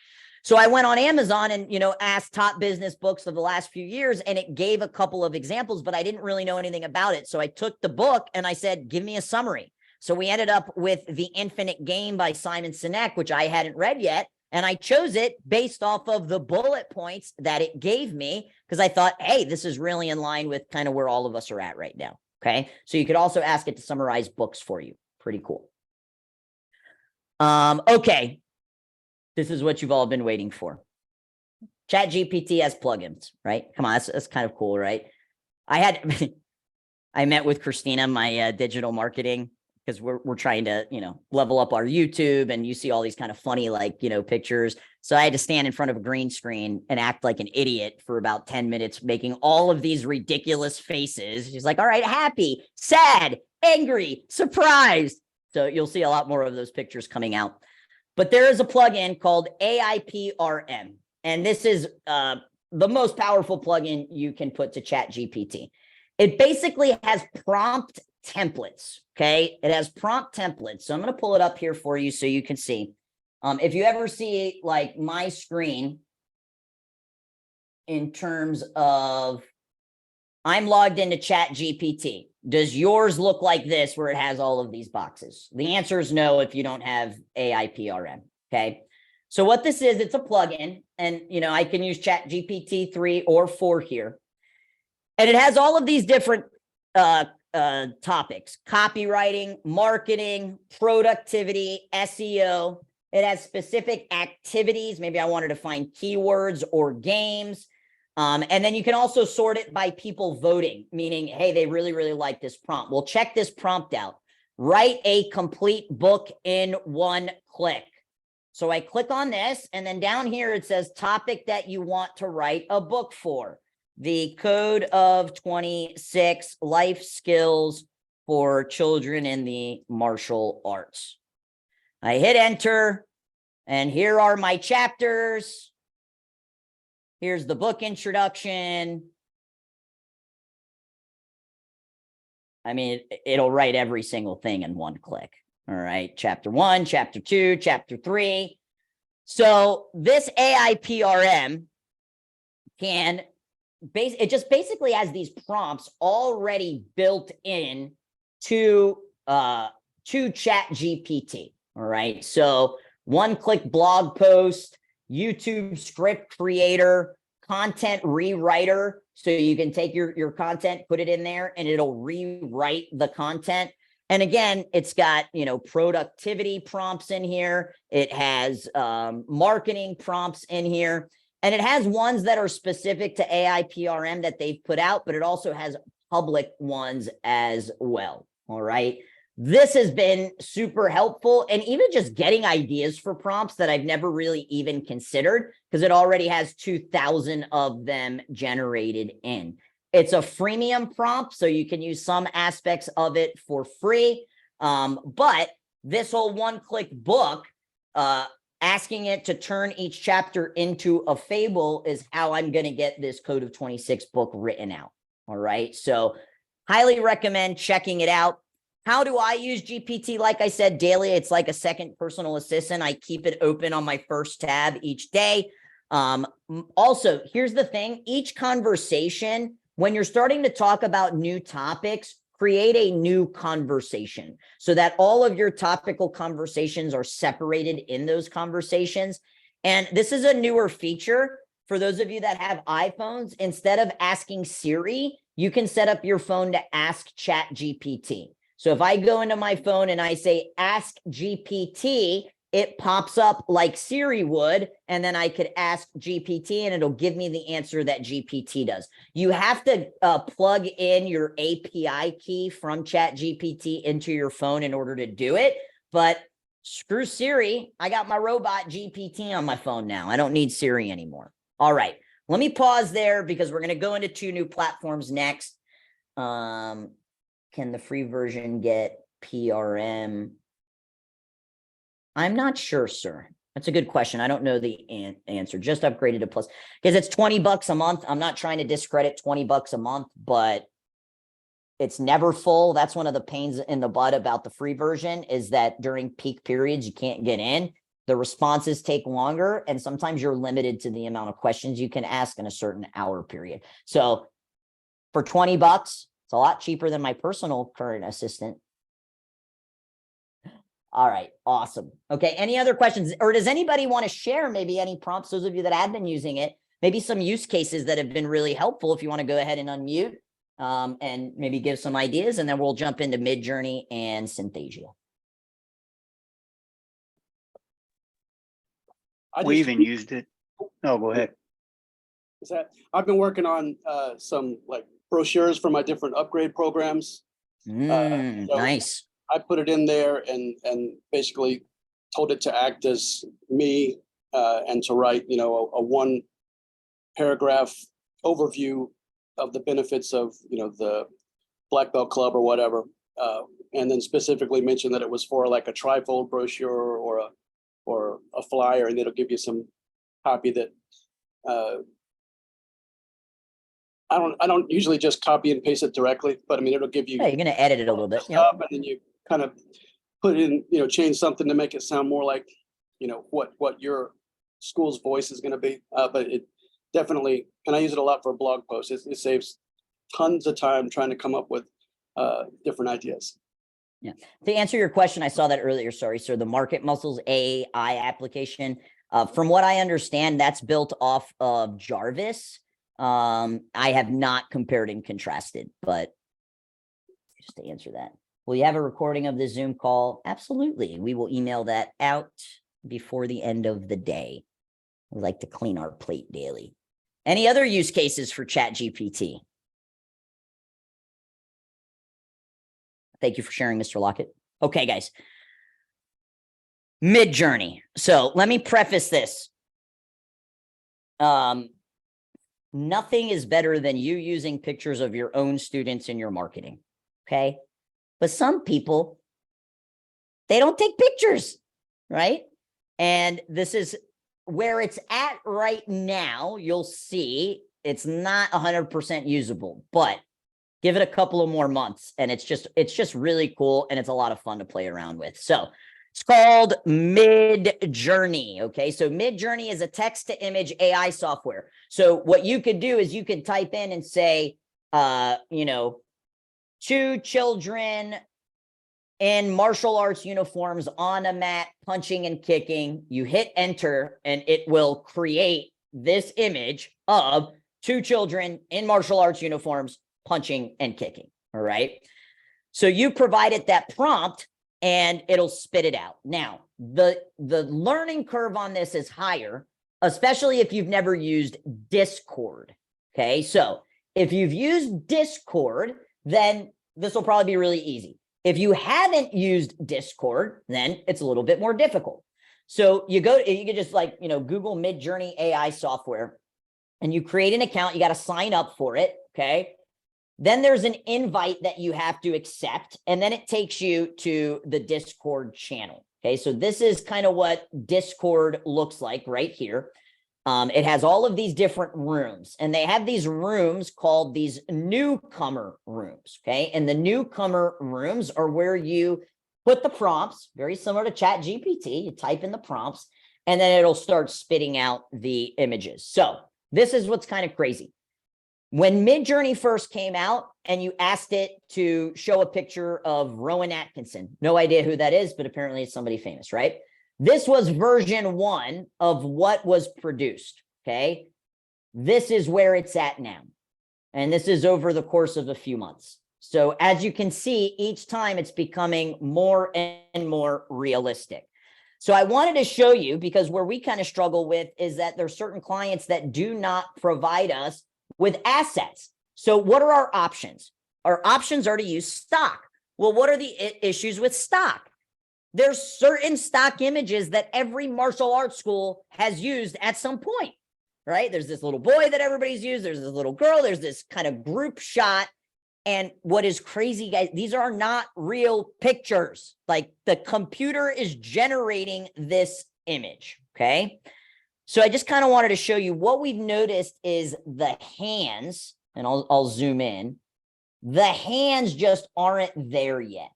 So I went on Amazon and, asked top business books of the last few years, and it gave a couple of examples, but I didn't really know anything about it. So I took the book and I said, give me a summary. So we ended up with The Infinite Game by Simon Sinek, which I hadn't read yet. And I chose it based off of the bullet points that it gave me because I thought, hey, this is really in line with kind of where all of us are at right now. Okay. So you could also ask it to summarize books for you. Pretty cool. Okay. This is what you've all been waiting for. ChatGPT has plugins, right? Come on, that's kind of cool, right? I met with Christina, my digital marketing, because we're trying to, level up our YouTube, and you see all these kind of funny, pictures. So I had to stand in front of a green screen and act like an idiot for about 10 minutes, making all of these ridiculous faces. She's like, all right, happy, sad, angry, surprised. So you'll see a lot more of those pictures coming out. But there is a plugin called AIPRM, and this is the most powerful plugin you can put to ChatGPT. It basically has prompt templates, okay? It has prompt templates. So I'm going to pull it up here for you so you can see. If you ever see like my screen in terms of I'm logged into ChatGPT. Does yours look like this where it has all of these boxes? The answer is no if you don't have AIPRM, okay? So what this is, it's a plugin, and I can use ChatGPT 3 or 4 here. And it has all of these different topics: copywriting, marketing, productivity, SEO. It has specific activities. Maybe I wanted to find keywords or games. And then you can also sort it by people voting, meaning, hey, they really, really like this prompt. Well, check this prompt out. Write a complete book in 1 click. So I click on this, and then down here it says topic that you want to write a book for. The Code of 26 Life Skills for Children in the Martial Arts. I hit enter, and here are my chapters. Here's the book introduction. I mean, it'll write every single thing in 1 click. All right, chapter 1, chapter 2, chapter 3. So this AIPRM it just basically has these prompts already built in to ChatGPT. All right, so 1-click blog post, YouTube script creator, content rewriter. So you can take your content, put it in there, and it'll rewrite the content. And again, it's got, productivity prompts in here. It has marketing prompts in here. And it has ones that are specific to AIPRM that they've put out, but it also has public ones as well. All right. This has been super helpful, and even just getting ideas for prompts that I've never really even considered, because it already has 2,000 of them generated in. It's a freemium prompt, so you can use some aspects of it for free. But this whole 1-click book, asking it to turn each chapter into a fable is how I'm going to get this Code of 26 book written out. All right. So highly recommend checking it out. How do I use GPT? Like I said, daily, it's like a second personal assistant. I keep it open on my first tab each day. Also, here's the thing. Each conversation, when you're starting to talk about new topics, create a new conversation so that all of your topical conversations are separated in those conversations. And this is a newer feature for those of you that have iPhones. Instead of asking Siri, you can set up your phone to ask ChatGPT. So if I go into my phone and I say, ask GPT, it pops up like Siri would, and then I could ask GPT and it'll give me the answer that GPT does. You have to plug in your API key from ChatGPT into your phone in order to do it. But screw Siri. I got my robot GPT on my phone now. I don't need Siri anymore. All right. Let me pause there because we're going to go into 2 new platforms next. Can the free version get PRM? I'm not sure, sir. That's a good question. I don't know the answer. Just upgraded to plus because it's $20 a month. I'm not trying to discredit $20 a month, but it's never full. That's one of the pains in the butt about the free version is that during peak periods, you can't get in. The responses take longer, and sometimes you're limited to the amount of questions you can ask in a certain hour period. So for $20, it's a lot cheaper than my personal current assistant. All right, awesome. Okay, any other questions? Or does anybody want to share maybe any prompts, those of you that have been using it, maybe some use cases that have been really helpful if you want to go ahead and unmute and maybe give some ideas, and then we'll jump into MIDJOURNEY and SYNTHSIA. We even used it. No, go ahead. Is that I've been working on some like brochures for my different upgrade programs. So Nice. I put it in there and basically told it to act as me and to write, you know, a one paragraph overview of the benefits of, you know, the Black Belt Club or whatever, and then specifically mention that it was for like a trifold brochure or a flyer, and it'll give you some copy that I don't usually just copy and paste it directly, but I mean it'll give you. Yeah, you're gonna edit it a little bit, and then you kind of put in, you know, change something to make it sound more like, you know, what your school's voice is going to be. But it definitely, and I use it a lot for blog posts. It saves tons of time trying to come up with different ideas. Yeah. To answer your question, I saw that earlier. Sorry, sir. The Market Muscles AI application, from what I understand, that's built off of Jarvis. I have not compared and contrasted, but just to answer that, will you have a recording of the Zoom call? Absolutely. We will email that out before the end of the day. We like to clean our plate daily. Any other use cases for ChatGPT? Thank you for sharing, Mr. Lockett. Okay, guys. MIDJOURNEY. So let me preface this. Nothing is better than you using pictures of your own students in your marketing, okay? But some people, they don't take pictures, right? And this is where it's at right now. You'll see it's not 100% usable, but give it a couple of more months and it's just really cool, and it's a lot of fun to play around with. So it's called MIDJOURNEY. Okay, so MIDJOURNEY is a text-to-image AI software. So what you could do is you could type in and say, you know, 2 children in martial arts uniforms on a mat, punching and kicking. You hit enter, and it will create this image of 2 children in martial arts uniforms punching and kicking. All right. So you provide it that prompt, and it'll spit it out. Now, the learning curve on this is higher, especially if you've never used Discord. Okay, so if you've used Discord, then this will probably be really easy. If you haven't used Discord, then it's a little bit more difficult. So you can just like, you know, Google MIDJOURNEY AI software, and you create an account. You got to sign up for it. Okay. Then there's an invite that you have to accept, and then it takes you to the Discord channel. Okay, so this is kind of what Discord looks like right here. It has all of these different rooms, and they have these rooms called these newcomer rooms. Okay, and the newcomer rooms are where you put the prompts, very similar to ChatGPT. You type in the prompts, and then it'll start spitting out the images. So this is what's kind of crazy. When MIDJOURNEY first came out and you asked it to show a picture of Rowan Atkinson, no idea who that is, but apparently it's somebody famous, right? This was version 1 of what was produced, okay? This is where it's at now. And this is over the course of a few months. So as you can see, each time it's becoming more and more realistic. So I wanted to show you, because where we kind of struggle with is that there's certain clients that do not provide us with assets. So what are our options? Our options are to use stock. Well, what are the issues with stock? There's certain stock images that every martial arts school has used at some point, right? There's this little boy that everybody's used. There's this little girl. There's this kind of group shot. And what is crazy, guys, these are not real pictures. Like the computer is generating this image, okay? So I just kind of wanted to show you what we've noticed is the hands, and I'll zoom in. The hands just aren't there yet.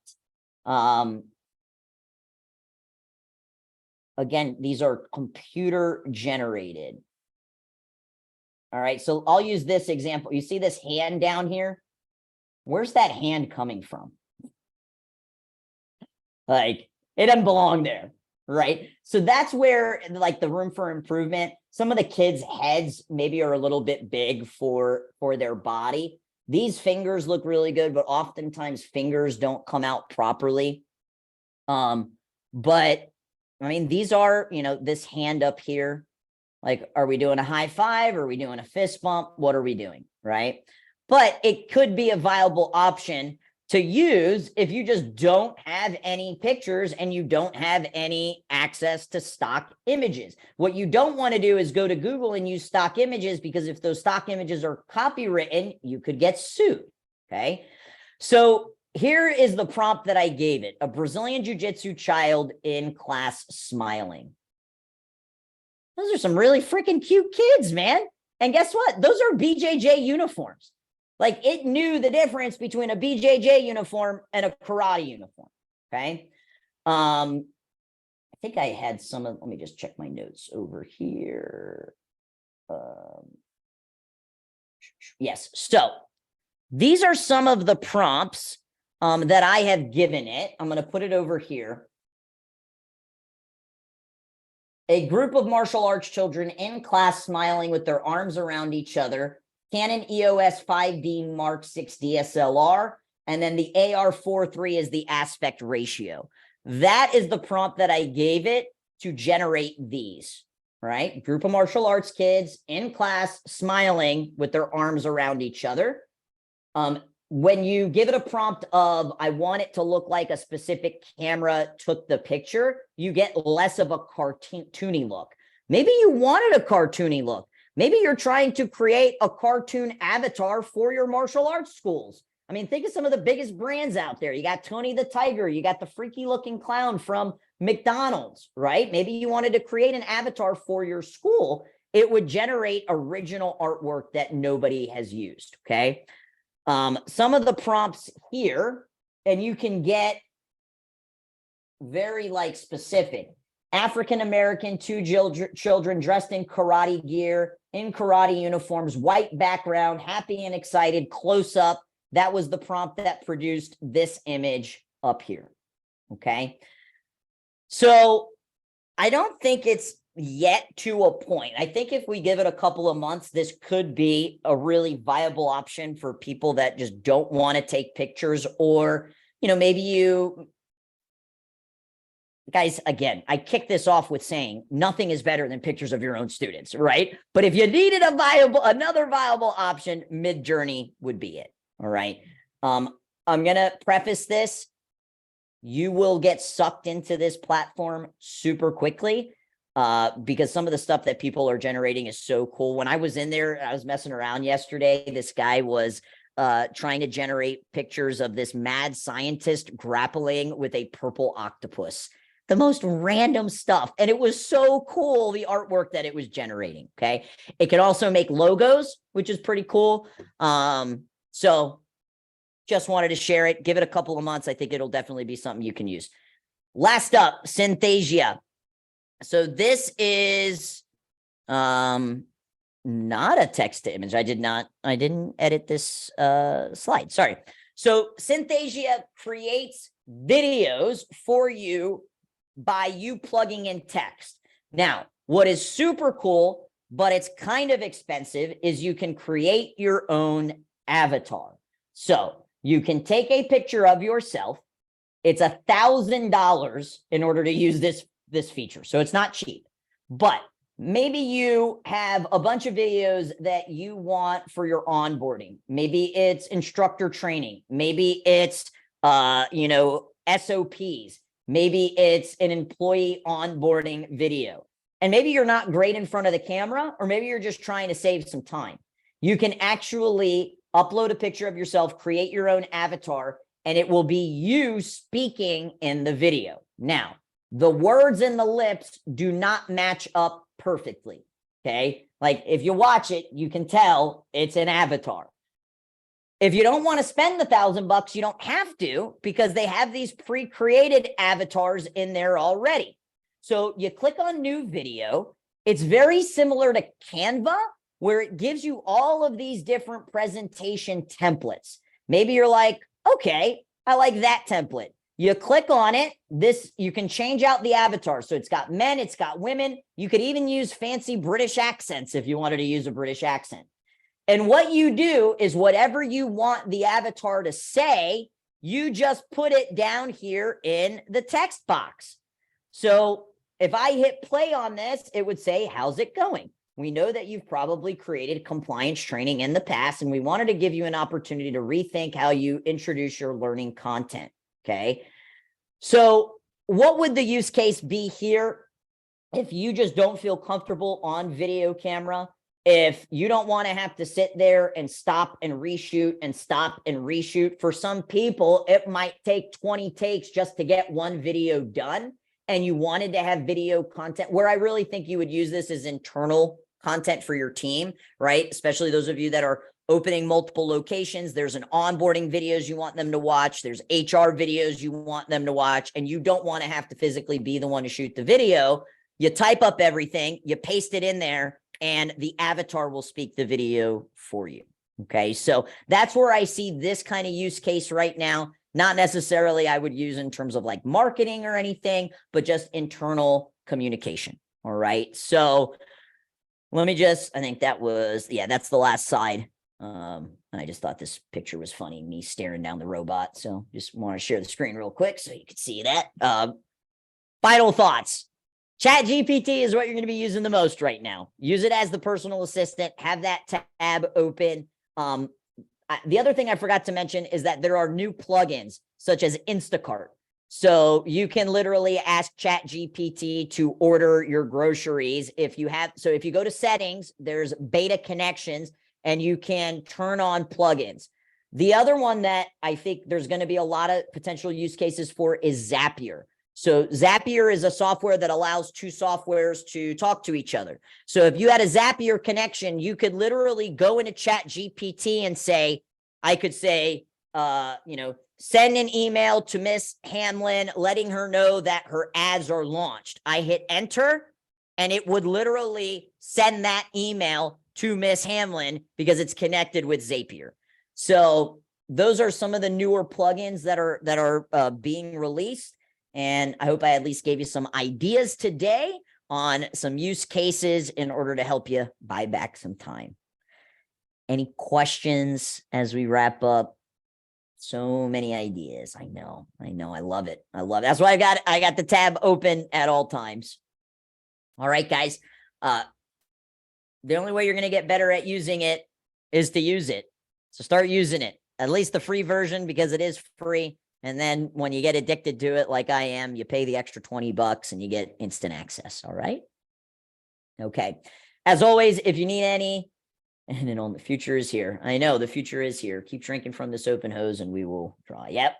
Again, these are computer generated. All right, so I'll use this example. You see this hand down here? Where's that hand coming from? Like, it doesn't belong there, right? So that's where, like, the room for improvement. Some of the kids' heads maybe are a little bit big for their body. These fingers look really good, but oftentimes fingers don't come out properly. But I mean, these are, you know, this hand up here. Like, are we doing a high five? Are we doing a fist bump? What are we doing, right? But it could be a viable option to use if you just don't have any pictures and you don't have any access to stock images. What you don't want to do is go to Google and use stock images, because if those stock images are copywritten, you could get sued, okay? So here is the prompt that I gave it: a Brazilian Jiu-Jitsu child in class smiling. Those are some really freaking cute kids, man. And guess what? Those are BJJ uniforms. Like, it knew the difference between a BJJ uniform and a karate uniform, okay? I think I had some of, let me just check my notes over here. Yes, so these are some of the prompts that I have given it. I'm going to put it over here. A group of martial arts children in class smiling with their arms around each other. Canon EOS 5D Mark 6 DSLR. And then the AR-43 is the aspect ratio. That is the prompt that I gave it to generate these, right? Group of martial arts kids in class smiling with their arms around each other. When you give it a prompt of, I want it to look like a specific camera took the picture, you get less of a cartoony look. Maybe you wanted a cartoony look. Maybe you're trying to create a cartoon avatar for your martial arts schools. I mean, think of some of the biggest brands out there. You got Tony the Tiger. You got the freaky looking clown from McDonald's, right? Maybe you wanted to create an avatar for your school. It would generate original artwork that nobody has used, okay? Some of the prompts here, and you can get very like specific. African-American, two children dressed in karate gear, in karate uniforms, white background, happy and excited, close up. That was the prompt that produced this image up here, okay? So I don't think it's yet to a point. I think if we give it a couple of months, this could be a really viable option for people that just don't want to take pictures, or, you know, maybe you guys, again, I kick this off with saying nothing is better than pictures of your own students, right? But if you needed another viable option, MIDJOURNEY would be it. All right. I'm going to preface this. You will get sucked into this platform super quickly. Because some of the stuff that people are generating is so cool. When I was in there, I was messing around yesterday. This guy was trying to generate pictures of this mad scientist grappling with a purple octopus. The most random stuff. And it was so cool, the artwork that it was generating, okay? It can also make logos, which is pretty cool. So just wanted to share it. Give it a couple of months. I think it'll definitely be something you can use. Last up, SYNTHSIA. So this is not a text to image. I didn't edit this slide. Sorry. So SYNTHSIA creates videos for you by you plugging in text. Now, what is super cool, but it's kind of expensive, is you can create your own avatar. So you can take a picture of yourself. It's $1,000 in order to use this feature. So it's not cheap, but maybe you have a bunch of videos that you want for your onboarding. Maybe it's instructor training. Maybe it's, SOPs. Maybe it's an employee onboarding video. And maybe you're not great in front of the camera, or maybe you're just trying to save some time. You can actually upload a picture of yourself, create your own avatar, and it will be you speaking in the video. Now, the words and the lips do not match up perfectly, okay? Like if you watch it, you can tell it's an avatar. If you don't want to spend the $1,000, you don't have to, because they have these pre-created avatars in there already. So you click on new video. It's very similar to Canva, where it gives you all of these different presentation templates. Maybe you're like, okay, I like that template. You click on it. You can change out the avatar. So it's got men, it's got women. You could even use fancy British accents if you wanted to use a British accent. And what you do is whatever you want the avatar to say, you just put it down here in the text box. So if I hit play on this, it would say, how's it going? We know that you've probably created compliance training in the past, and we wanted to give you an opportunity to rethink how you introduce your learning content, okay? So what would the use case be here if you just don't feel comfortable on video camera? If you don't want to have to sit there and stop and reshoot and stop and reshoot, for some people, it might take 20 takes just to get one video done, and you wanted to have video content. Where I really think you would use this is internal content for your team, right? Especially those of you that are opening multiple locations. There's an onboarding videos you want them to watch. There's HR videos you want them to watch, and you don't want to have to physically be the one to shoot the video. You type up everything, you paste it in there, and the avatar will speak the video for you. Okay, so that's where I see this kind of use case right now. Not necessarily I would use in terms of like marketing or anything, but just internal communication. All right, so let me just, I think that was, yeah, that's the last slide. I just thought this picture was funny, me staring down the robot. So just want to share the screen real quick so you can see that. Final thoughts. ChatGPT is what you're going to be using the most right now. Use it as the personal assistant. Have that tab open. The other thing I forgot to mention is that there are new plugins such as Instacart. So you can literally ask ChatGPT to order your groceries. If you go to settings, there's beta connections, and you can turn on plugins. The other one that I think there's going to be a lot of potential use cases for is Zapier. So Zapier is a software that allows two softwares to talk to each other. So if you had a Zapier connection, you could literally go into ChatGPT and say, I could say, send an email to Miss Hamlin, letting her know that her ads are launched. I hit enter, and it would literally send that email to Miss Hamlin because it's connected with Zapier. So those are some of the newer plugins that are being released. And I hope I at least gave you some ideas today on some use cases in order to help you buy back some time. Any questions as we wrap up? So many ideas. I know. I love it. That's why I got the tab open at all times. All right, guys. The only way you're going to get better at using it is to use it. So start using it, at least the free version, because it is free. And then when you get addicted to it, like I am, you pay the extra $20 and you get instant access. All right. Okay. As always, if you need any, and then the future is here. I know the future is here. Keep drinking from this open hose and we will draw. Yep.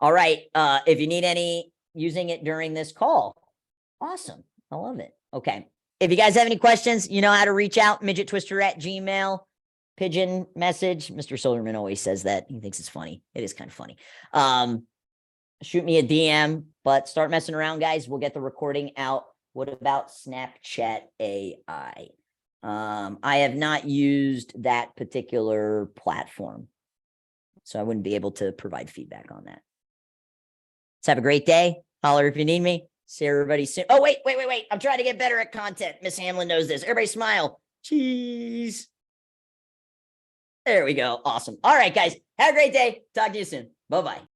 All right. If you need any using it during this call, awesome. I love it. Okay. If you guys have any questions, you know how to reach out, midgettwister@gmail.com. Pigeon message. Mr. Silverman always says that. He thinks it's funny. It is kind of funny. Shoot me a DM, but start messing around, guys. We'll get the recording out. What about Snapchat AI? I have not used that particular platform, so I wouldn't be able to provide feedback on that. Let's have a great day. Holler if you need me. See everybody soon. Oh, wait. I'm trying to get better at content. Miss Hamlin knows this. Everybody smile. Cheese. There we go. Awesome. All right, guys. Have a great day. Talk to you soon. Bye-bye.